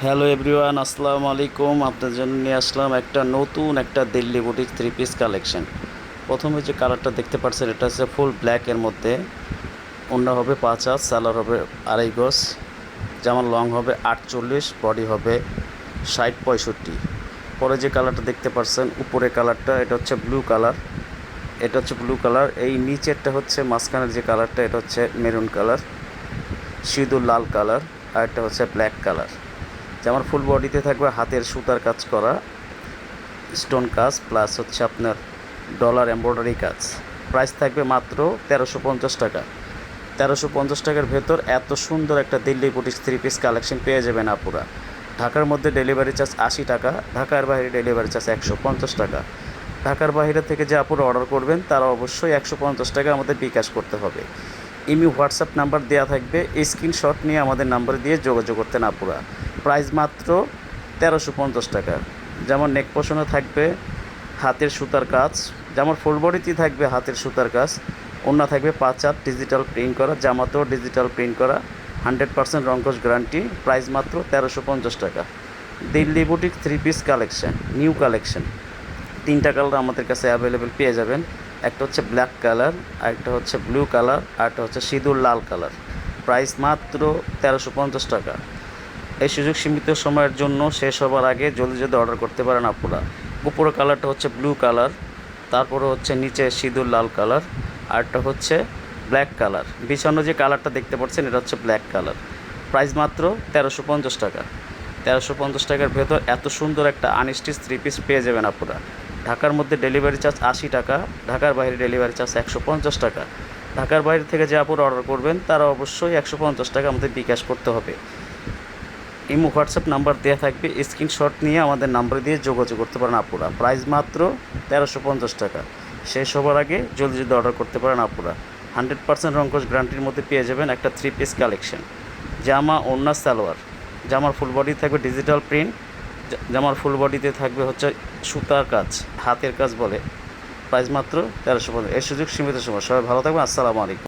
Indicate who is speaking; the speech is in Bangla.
Speaker 1: হ্যালো এভরিওয়ান, আসসালামু আলাইকুম। আপনার জন্য নিয়ে আসলাম নতুন একটা Delhi boutique three piece collection. প্রথমে যে কালারটা দেখতে পাচ্ছেন এটা হচ্ছে ফুল ব্ল্যাকের মধ্যে। ওড়না হবে 5 হাত, সালোয়ার হবে 2.5 গজ, যেমন লং হবে 48, বডি হবে 60-65। পরে যে কালারটা দেখতে পাচ্ছেন উপরে কালারটা, এটা হচ্ছে ব্লু কালার। এই নিচেরটা হচ্ছে মাঝখানের যে কালারটা, এটা হচ্ছে মেরুন কালার, সিঁদুর লাল কালার, আর এটা হচ্ছে ব্ল্যাক কালার। যেমন ফুল বডিতে থাকবে হাতের সুতার কাজ করা, স্টোন কাজ প্লাস হচ্ছে আপনার ডলার এমব্রয়ডারি কাজ। প্রাইস থাকবে মাত্র 1350 টাকা। 1350 টাকার ভেতর এত সুন্দর একটা Delhi boutique three piece collection পেয়ে যাবেন আপুরা। ঢাকার মধ্যে ডেলিভারি চার্জ 80 টাকা, ঢাকার বাইরে ডেলিভারি চার্জ 150 টাকা। ঢাকার বাইরে থেকে যে আপুরা অর্ডার করবেন তারা অবশ্যই 150 টাকা আমাদের বিকাশ করতে হবে। হোয়াটসঅ্যাপ নাম্বার দেওয়া থাকবে, স্ক্রিনশট নিয়ে আমাদের নাম্বারে দিয়ে যোগাযোগ করতেন আপুরা। প্রাইস মাত্র 1350 টাকা। যেমন নেক পোষণে থাকবে হাতের সুতার কাজ, যেমন ফুল বডিতেই থাকবে হাতের সুতার কাজ। ওড়না থাকবে 5 হাত, ডিজিটাল প্রিন্ট করা, জামাতেও ডিজিটাল প্রিন্ট করা, 100% রঙ্কশ গ্যারান্টি। প্রাইস মাত্র 1350 টাকা। Delhi boutique three piece collection, new collection. 3টা কালার আমাদের কাছে অ্যাভেলেবেল পেয়ে যাবেন। একটা হচ্ছে ব্ল্যাক কালার, আরেকটা হচ্ছে ব্লু কালার, আরেকটা হচ্ছে সিঁদুর লাল কালার। প্রাইস মাত্র 1350 টাকা। এই সুযোগ সীমিত সময়ের জন্য, শেষ হবার আগে জলদি জলদি অর্ডার করতে পারেন আপুরা। উপরের কালারটা হচ্ছে ব্লু কালার, তারপরে হচ্ছে নিচে সিঁদুর লাল কালার, আরেকটা হচ্ছে ব্ল্যাক কালার। বিছানো যে কালারটা দেখতে পাচ্ছেন এটা হচ্ছে ব্ল্যাক কালার। প্রাইস মাত্র 1350 টাকা। 1350 টাকার ভেতর এত সুন্দর একটা আনস্টিচ থ্রি পিস পেয়ে যাবেন আপুরা। ঢাকার মধ্যে ডেলিভারি চার্জ 80 টাকা, ঢাকার বাইরে ডেলিভারি চার্জ 150 টাকা। ঢাকার বাইরে থেকে যে আপুরা অর্ডার করবেন তারা অবশ্যই 150 টাকা আমাদের বিকাশ করতে হবে। হোয়াটসঅ্যাপ নাম্বার দেওয়া থাকবে, স্ক্রিনশট নিয়ে আমাদের নাম্বারে দিয়ে যোগাযোগ করতে পারেন আপুরা। প্রাইস মাত্র 1350 টাকা। শেষ হবার আগে জলদি জলদি অর্ডার করতে পারেন আপুরা। 100% রঙ্কশ গ্যারান্টির মধ্যে পেয়ে যাবেন একটা থ্রি পিস কালেকশন। জামা, ওড়না, সালোয়ার। জামার ফুল বডি থাকবে ডিজিটাল প্রিন্ট, জামার ফুল বডিতে থাকবে হচ্ছে সুতার কাজ, হাতের কাজ বলে। প্রাইস মাত্র 1350। এই সুযোগ সীমিত সময়। সবাই ভালো থাকবেন। আসসালামু আলাইকুম।